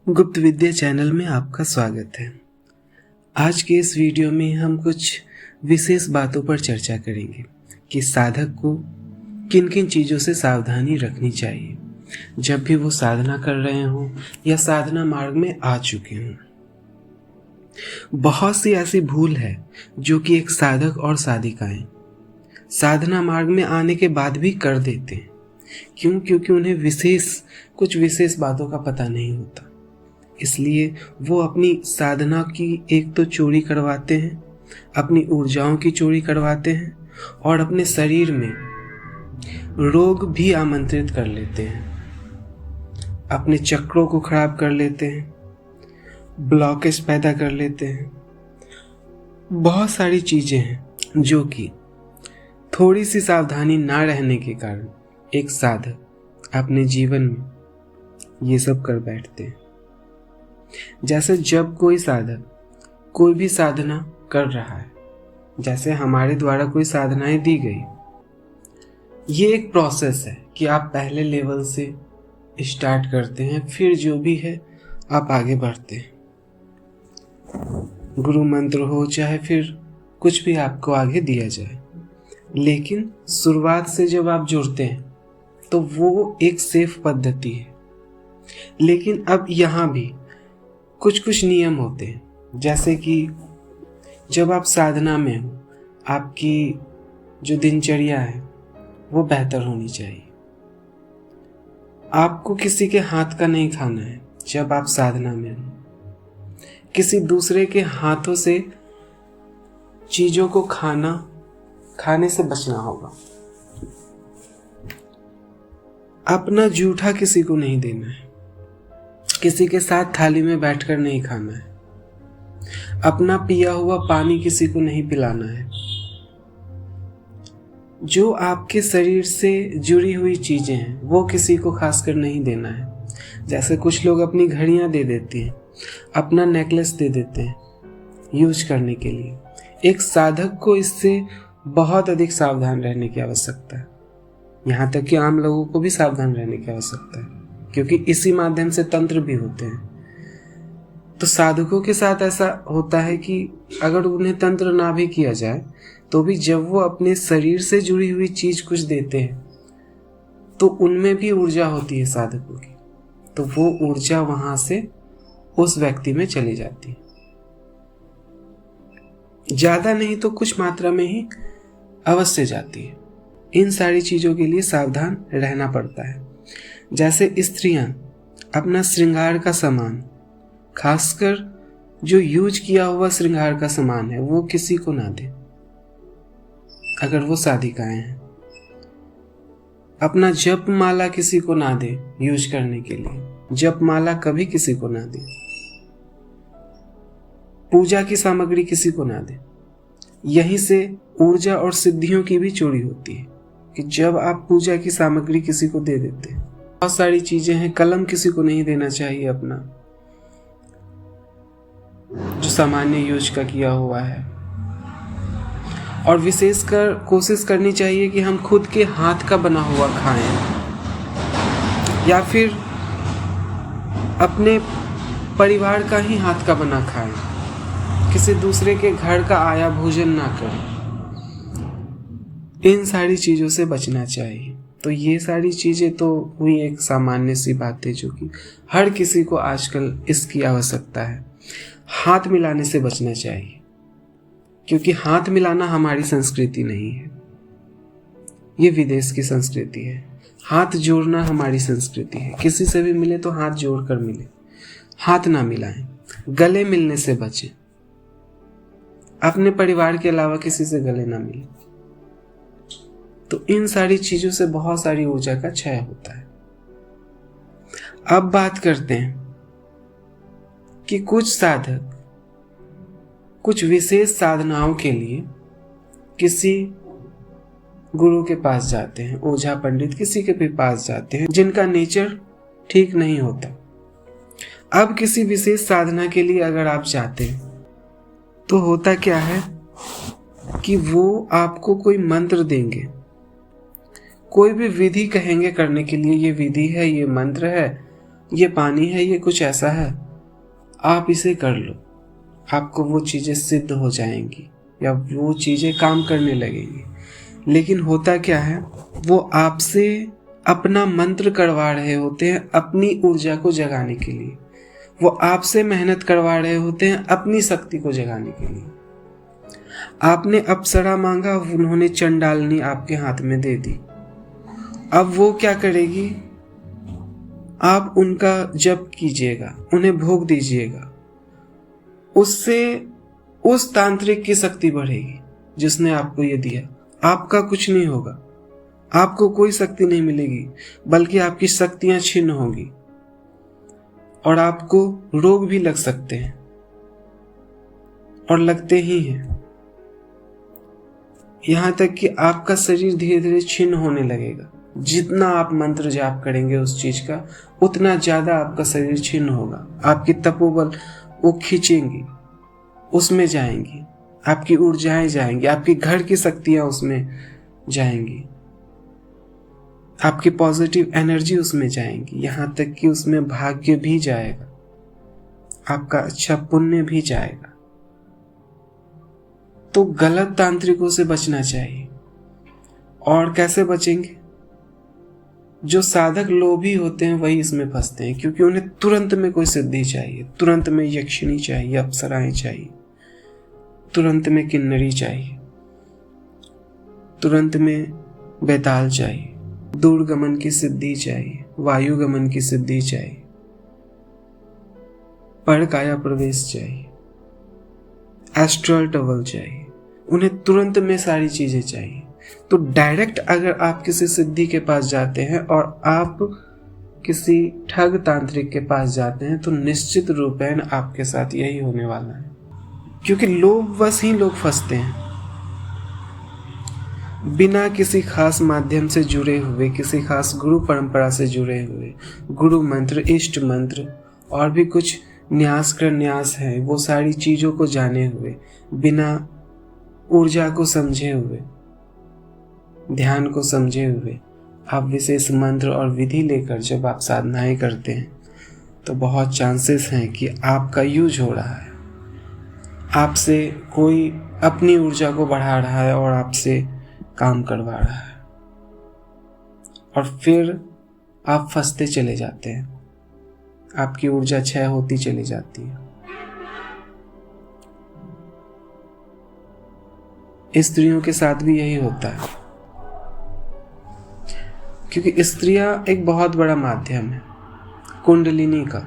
गुप्त विद्या चैनल में आपका स्वागत है। आज के इस वीडियो में हम कुछ विशेष बातों पर चर्चा करेंगे कि साधक को किन किन चीज़ों से सावधानी रखनी चाहिए जब भी वो साधना कर रहे हों या साधना मार्ग में आ चुके हों। बहुत सी ऐसी भूल है जो कि एक साधक और साधिकाएं साधना मार्ग में आने के बाद भी कर देते हैं। क्योंकि उन्हें कुछ विशेष बातों का पता नहीं होता, इसलिए वो अपनी साधना की एक तो चोरी करवाते हैं, अपनी ऊर्जाओं की चोरी करवाते हैं और अपने शरीर में रोग भी आमंत्रित कर लेते हैं, अपने चक्रों को खराब कर लेते हैं, ब्लॉकेज पैदा कर लेते हैं। बहुत सारी चीज़ें हैं जो कि थोड़ी सी सावधानी ना रहने के कारण एक साधक अपने जीवन में ये सब कर बैठते हैं। जैसे जब कोई साधक कोई भी साधना कर रहा है, जैसे हमारे द्वारा कोई साधनाएं दी गई, ये एक प्रोसेस है कि आप पहले लेवल से स्टार्ट करते हैं, फिर जो भी है आप आगे बढ़ते हैं। गुरु मंत्र हो चाहे फिर कुछ भी आपको आगे दिया जाए, लेकिन शुरुआत से जब आप जुड़ते हैं तो वो एक सेफ पद्धति है। लेकिन अब यहाँ भी कुछ नियम होते हैं, जैसे कि जब आप साधना में हो, आपकी जो दिनचर्या है वो बेहतर होनी चाहिए। आपको किसी के हाथ का नहीं खाना है जब आप साधना में हो। किसी दूसरे के हाथों से चीज़ों को खाने से बचना होगा। अपना जूठा किसी को नहीं देना है, किसी के साथ थाली में बैठकर नहीं खाना है, अपना पिया हुआ पानी किसी को नहीं पिलाना है। जो आपके शरीर से जुड़ी हुई चीजें हैं वो किसी को खासकर नहीं देना है। जैसे कुछ लोग अपनी घड़ियां दे देते हैं, अपना नेकलेस दे देते हैं यूज करने के लिए। एक साधक को इससे बहुत अधिक सावधान रहने की आवश्यकता है। यहाँ तक कि आम लोगों को भी सावधान रहने की आवश्यकता है, क्योंकि इसी माध्यम से तंत्र भी होते हैं। तो साधकों के साथ ऐसा होता है कि अगर उन्हें तंत्र ना भी किया जाए तो भी जब वो अपने शरीर से जुड़ी हुई चीज कुछ देते हैं तो उनमें भी ऊर्जा होती है साधकों की, तो वो ऊर्जा वहां से उस व्यक्ति में चली जाती है। ज्यादा नहीं तो कुछ मात्रा में ही अवश्य जाती है। इन सारी चीजों के लिए सावधान रहना पड़ता है। जैसे स्त्रियां अपना श्रृंगार का सामान, खासकर जो यूज किया हुआ श्रृंगार का सामान है, वो किसी को ना दे अगर वो साधिकाएं हैं। अपना जप माला किसी को ना दे यूज करने के लिए, जप माला कभी किसी को ना दे। पूजा की सामग्री किसी को ना दे। यहीं से ऊर्जा और सिद्धियों की भी चोरी होती है कि जब आप पूजा की सामग्री किसी को दे देते हैं। बहुत सारी चीजें हैं। कलम किसी को नहीं देना चाहिए अपना, जो सामान्य यूज का किया हुआ है। और विशेषकर कोशिश करनी चाहिए कि हम खुद के हाथ का बना हुआ खाएं, या फिर अपने परिवार का ही हाथ का बना खाएं। किसी दूसरे के घर का आया भोजन ना करें। इन सारी चीजों से बचना चाहिए। तो ये सारी चीजें तो हुई एक सामान्य सी बातें जो कि हर किसी को आजकल इसकी आवश्यकता है। हाथ मिलाने से बचना चाहिए, क्योंकि हाथ मिलाना हमारी संस्कृति नहीं है, ये विदेश की संस्कृति है। हाथ जोड़ना हमारी संस्कृति है। किसी से भी मिले तो हाथ जोड़कर मिले, हाथ ना मिलाएं। गले मिलने से बचें। अपने परिवार के अलावा किसी से गले ना मिले। तो इन सारी चीजों से बहुत सारी ऊर्जा का क्षय होता है। अब बात करते हैं कि कुछ साधक कुछ विशेष साधनाओं के लिए किसी गुरु के पास जाते हैं, ओझा पंडित किसी के भी पास जाते हैं, जिनका नेचर ठीक नहीं होता। अब किसी विशेष साधना के लिए अगर आप जाते हैं तो होता क्या है कि वो आपको कोई मंत्र देंगे, कोई भी विधि कहेंगे करने के लिए, ये विधि है, ये मंत्र है, ये पानी है, ये कुछ ऐसा है, आप इसे कर लो, आपको वो चीज़ें सिद्ध हो जाएंगी या वो चीज़ें काम करने लगेंगी। लेकिन होता क्या है, वो आपसे अपना मंत्र करवा रहे होते हैं अपनी ऊर्जा को जगाने के लिए। वो आपसे मेहनत करवा रहे होते हैं अपनी शक्ति को जगाने के लिए। आपने अप्सरा मांगा, उन्होंने चंडालनी आपके हाथ में दे दी। अब वो क्या करेगी, आप उनका जप कीजिएगा, उन्हें भोग दीजिएगा, उससे उस तांत्रिक की शक्ति बढ़ेगी जिसने आपको ये दिया। आपका कुछ नहीं होगा, आपको कोई शक्ति नहीं मिलेगी, बल्कि आपकी शक्तियां छिन्न होंगी और आपको रोग भी लग सकते हैं और लगते ही हैं। यहां तक कि आपका शरीर धीरे धीरे छिन्न होने लगेगा। जितना आप मंत्र जाप करेंगे उस चीज का, उतना ज्यादा आपका शरीर छिन्न होगा। आपकी तपोबल वो खींचेंगी, उसमें जाएंगी, आपकी ऊर्जाएं जाएंगी, आपकी घर की शक्तियां उसमें जाएंगी, आपकी पॉजिटिव एनर्जी उसमें जाएंगी, यहां तक कि उसमें भाग्य भी जाएगा, आपका अच्छा पुण्य भी जाएगा। तो गलत तांत्रिकों से बचना चाहिए। और कैसे बचेंगे? जो साधक लोभी होते हैं वही इसमें फंसते हैं, क्योंकि उन्हें तुरंत में कोई सिद्धि चाहिए, तुरंत में यक्षिणी चाहिए, अप्सराएं चाहिए, तुरंत में किन्नरी चाहिए, तुरंत में बेताल चाहिए, दूरगमन की सिद्धि चाहिए, वायुगमन की सिद्धि चाहिए, पर काया प्रवेश चाहिए, एस्ट्रल ट्रैवल चाहिए। उन्हें तुरंत में सारी चीजें चाहिए। तो डायरेक्ट अगर आप किसी सिद्धि के पास जाते हैं और आप किसी ठग तांत्रिक के पास जाते हैं, तो निश्चित रूपेण आपके साथ यही होने वाला है। क्योंकि लोग बस ही लोग फंसते हैं, बिना किसी खास माध्यम से जुड़े हुए, किसी खास गुरु परंपरा से जुड़े हुए, गुरु मंत्र, इष्ट मंत्र और भी कुछ न्यास कर न्यास है, वो सारी चीजों को जाने हुए, बिना ऊर्जा को समझे हुए, ध्यान को समझे हुए आप विशेष मंत्र और विधि लेकर जब आप साधनाएं करते हैं, तो बहुत चांसेस हैं कि आपका यूज हो रहा है, आपसे कोई अपनी ऊर्जा को बढ़ा रहा है और आपसे काम करवा रहा है, और फिर आप फंसते चले जाते हैं, आपकी ऊर्जा क्षय होती चली जाती है। स्त्रियों के साथ भी यही होता है, क्योंकि स्त्रियां एक बहुत बड़ा माध्यम है कुंडलिनी का।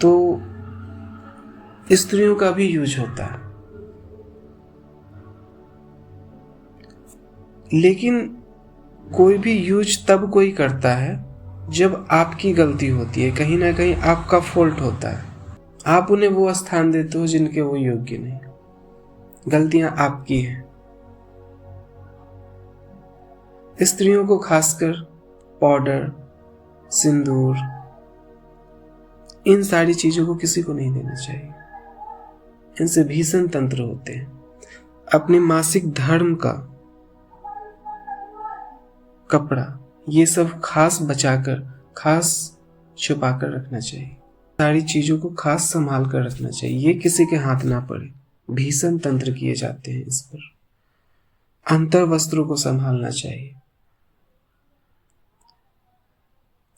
तो स्त्रियों का भी यूज होता है, लेकिन कोई भी यूज तब कोई करता है जब आपकी गलती होती है, कहीं ना कहीं आपका फॉल्ट होता है, आप उन्हें वो स्थान देते हो जिनके वो योग्य नहीं। गलतियां आपकी हैं। स्त्रियों को खासकर पाउडर, सिंदूर, इन सारी चीजों को किसी को नहीं देना चाहिए। इनसे भीषण तंत्र होते हैं। अपने मासिक धर्म का कपड़ा, ये सब खास बचाकर, खास छुपाकर रखना चाहिए। सारी चीजों को खास संभाल कर रखना चाहिए, ये किसी के हाथ ना पड़े। भीषण तंत्र किए जाते हैं इस पर। अंतर वस्त्रों को संभालना चाहिए,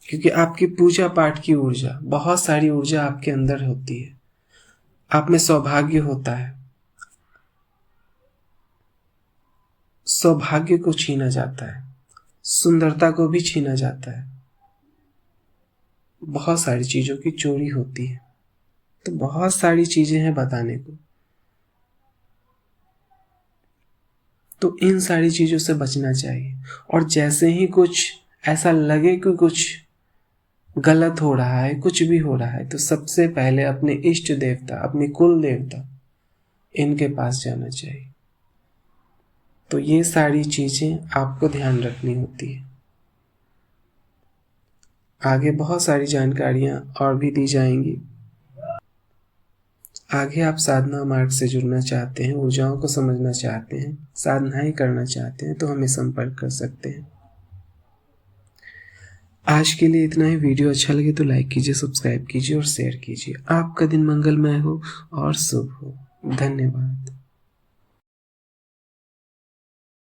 क्योंकि आपकी पूजा पाठ की ऊर्जा, बहुत सारी ऊर्जा आपके अंदर होती है। आप में सौभाग्य होता है, सौभाग्य को छीना जाता है, सुंदरता को भी छीना जाता है, बहुत सारी चीजों की चोरी होती है। तो बहुत सारी चीजें हैं बताने को। तो इन सारी चीजों से बचना चाहिए। और जैसे ही कुछ ऐसा लगे कि कुछ गलत हो रहा है, कुछ भी हो रहा है, तो सबसे पहले अपने इष्ट देवता, अपने कुल देवता, इनके पास जाना चाहिए। तो ये सारी चीजें आपको ध्यान रखनी होती है। आगे बहुत सारी जानकारियां और भी दी जाएंगी। आगे आप साधना मार्ग से जुड़ना चाहते हैं, ऊर्जाओं को समझना चाहते हैं, साधनाएं करना चाहते हैं, तो हमें संपर्क कर सकते हैं। आज के लिए इतना ही। वीडियो अच्छा लगे तो लाइक कीजिए, सब्सक्राइब कीजिए और शेयर कीजिए। आपका दिन मंगलमय हो और शुभ हो। धन्यवाद।